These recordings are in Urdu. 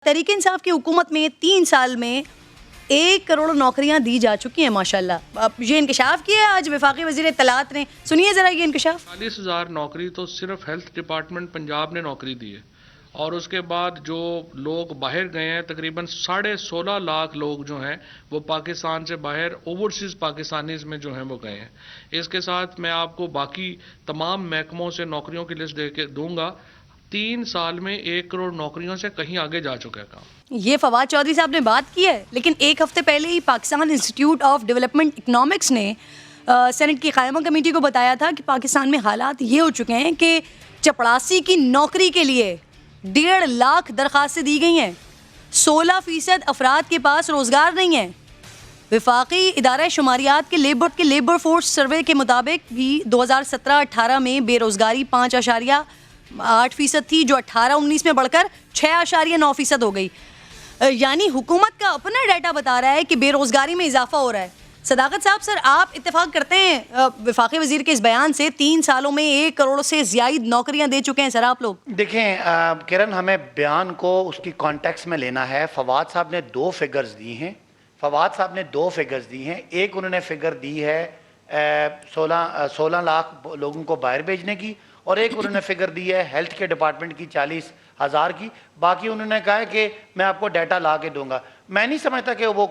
تحریک انصاف کی حکومت میں 3 سال میں 1 کروڑ نوکریاں دی جا چکی ہیں ماشاءاللہ. یہ انکشاف کیا ہے آج وفاقی وزیر اطلاعات نے, سنیے ذرا یہ انکشاف. 40,000 نوکری تو صرف ہیلتھ ڈپارٹمنٹ پنجاب نے نوکری دی ہے, اور اس کے بعد جو لوگ باہر گئے ہیں تقریباً 16.5 لاکھ لوگ جو ہیں وہ پاکستان سے باہر اوورسیز پاکستانیز میں جو ہیں وہ گئے ہیں. اس کے ساتھ میں آپ کو باقی تمام محکموں سے نوکریوں کی لسٹ دے کے دوں گا. 3 سال میں 1 کروڑ نوکریوں سے کہیں آگے جا چکا ہے کام. یہ فواد چودھری صاحب نے بات کی ہے, لیکن ایک ہفتے پہلے ہی Pakistan Institute of Development Economics نے سینٹ کی قائمہ کمیٹی کو بتایا تھا کہ پاکستان میں حالات یہ ہو چکے ہیں کہ چپڑاسی کی نوکری کے لیے 1.5 لاکھ درخواستیں دی گئی ہیں, 16% افراد کے پاس روزگار نہیں ہے. وفاقی ادارہ شماریات کے لیبر فورس سروے کے مطابق بھی 2017-18 میں بے روزگاری 5.8% تھی, جو 18-19 میں بڑھ کر 6.9% ہو گئی. یعنی حکومت کا اپنا ڈیٹا بتا رہا ہے کہ بے روزگاری میں اضافہ ہو رہا ہے. صداقت صاحب, سر آپ اتفاق کرتے ہیں وفاقی وزیر کے اس بیان سے 3 سالوں میں 1 کروڑ سے زائد نوکریاں دے چکے ہیں؟ سر آپ لوگ دیکھیں کرن, ہمیں بیان کو اس کی کانٹیکس میں لینا ہے. فواد صاحب نے 2 فگرز دی ہیں. ایک انہوں نے فگر دی ہے 16 لاکھ لوگوں کو باہر بھیجنے کی, اور ایک انہوں نے فگر دی ہے ہیلتھ کے ڈپارٹمنٹ کی 40,000 کی. باقی انہوں نے کہا ہے کہ میں آپ کو ڈیٹا لا کے دوں گا. میں نہیں سمجھتا کہ وہ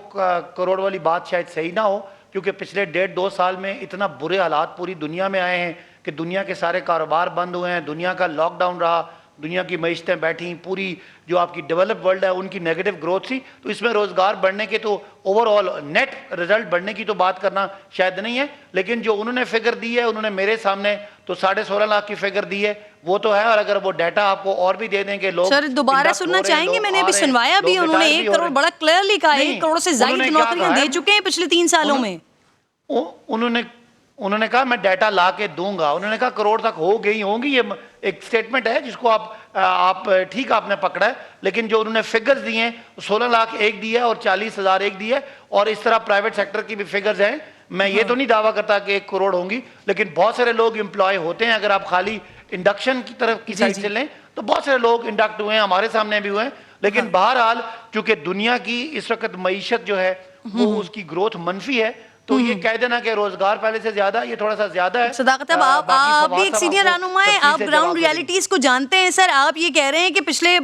کروڑ والی بات شاید صحیح نہ ہو, کیونکہ پچھلے 1.5-2 سال میں اتنا برے حالات پوری دنیا میں آئے ہیں کہ دنیا کے سارے کاروبار بند ہوئے ہیں, دنیا کا لاک ڈاؤن رہا, دنیا کی معیشتیں بیٹھیں, پوری جو آپ کی ڈیولپ ورلڈ ہے ان کی نیگیٹو گروتھ تھی. تو اس میں روزگار بڑھنے کے تو اوور آل نیٹ رزلٹ بڑھنے کی تو بات کرنا شاید نہیں ہے. لیکن جو انہوں نے فگر دی ہے, انہوں نے میرے سامنے تو 16.5 لاکھ کی فگر دی ہے, وہ تو ہے. اور اگر وہ ڈیٹا آپ کو اور بھی دے دیں کہ لوگ سر دوبارہ سننا چاہیں گے, میں نے ابھی سنوایا بھی, انہوں نے 1 کروڑ بڑا کلیئرلی کہا 1 کروڑ سے زائد نوکریاں دے چکے ہیں پچھلے 3 سالوں میں. انہوں نے کہا میں ڈیٹا لا کے دوں گا. انہوں نے کہا کروڑ تک ہو گئی ہوں گی. یہ ایک سٹیٹمنٹ ہے جس کو آپ ٹھیک آپ نے پکڑا ہے, لیکن جو انہوں نے فگرز دی ہیں 16 لاکھ ایک دی ہے اور 40,000 ایک دی ہے, اور اس طرح پرائیویٹ سیکٹر کی بھی فگرز ہیں. میں یہ تو نہیں دعویٰ کرتا کہ 1 کروڑ ہوں گی, لیکن بہت سارے لوگ امپلائی ہوتے ہیں. اگر آپ خالی انڈکشن کی طرف کی سائڈ سے لیں تو بہت سارے لوگ انڈکٹ ہوئے ہیں, ہمارے سامنے بھی ہوئے ہیں. لیکن بہرحال چونکہ دنیا کی اس وقت معیشت جو ہے وہ اس کی گروتھ منفی ہے, تو یہ کہہ دینا کہ روزگار پہلے سے زیادہ, یہ تھوڑا سا زیادہ ہے. صداقت آپ بھی ایک سینئر رہنما ہیں, آپ گراؤنڈ ریالٹیز کو جانتے ہیں. سر آپ یہ کہہ رہے ہیں کہ پچھلے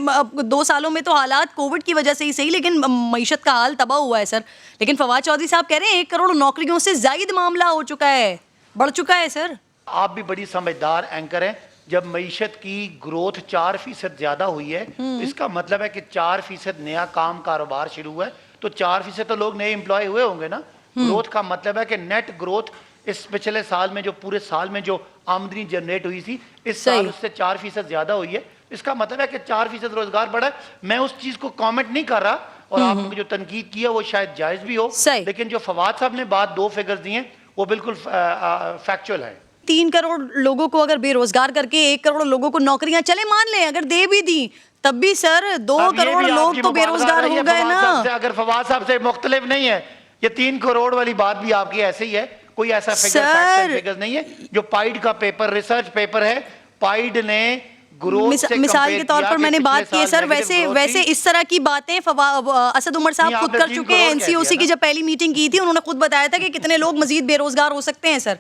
2 سالوں میں تو حالات کووڈ کی وجہ سے ہی صحیح, لیکن معیشت کا حال تباہ ہوا ہے. سر لیکن فواد چودھری صاحب کہہ رہے ہیں 1 کروڑ نوکریوں سے زائد معاملہ ہو چکا ہے, بڑھ چکا ہے. سر آپ بھی بڑی سمجھدار اینکر ہیں. جب معیشت کی گروتھ 4% زیادہ ہوئی ہے, اس کا مطلب ہے کہ 4% نیا کاروبار شروع ہوا ہے, تو 4% تو لوگ نئے امپلائی ہوئے ہوں گے نا. گروتھ کا مطلب ہے کہ نیٹ گروتھ اس پچھلے سال میں جو پورے سال میں جو آمدنی جنریٹ ہوئی تھی, اس سال اس سے 4% زیادہ ہوئی ہے. اس کا مطلب ہے کہ 4% روزگار بڑھا ہے. میں اس چیز کو کامنٹ نہیں کر رہا, اور آپ نے جو تنقید کی ہے وہ شاید جائز بھی ہو, لیکن جو فواد صاحب نے 2 فگرز دی ہیں وہ بالکل فیکچول ہے. 3 کروڑ لوگوں کو اگر بے روزگار کر کے 1 کروڑ لوگوں کو نوکریاں چلے مان لیں, اگر دے بھی دی تب بھی سر 2 کروڑ لوگ تو بے روزگار ہو گئے نا. اگر فواد صاحب سے مختلف نہیں ہے, یہ 3 کروڑ والی بات بھی آپ کی ایسے ہی ہے. کوئی ایسا فگر نہیں ہے. جو پائیڈ کا پیپر, ریسرچ پیپر ہے, پائیڈ نے مثال کے طور پر میں نے بات کی ہے. سر ویسے اس طرح کی باتیں اسد عمر صاحب خود کر چکے ہیں. NCOC کی جب پہلی میٹنگ کی تھی انہوں نے خود بتایا تھا کہ کتنے لوگ مزید بے روزگار ہو سکتے ہیں. سر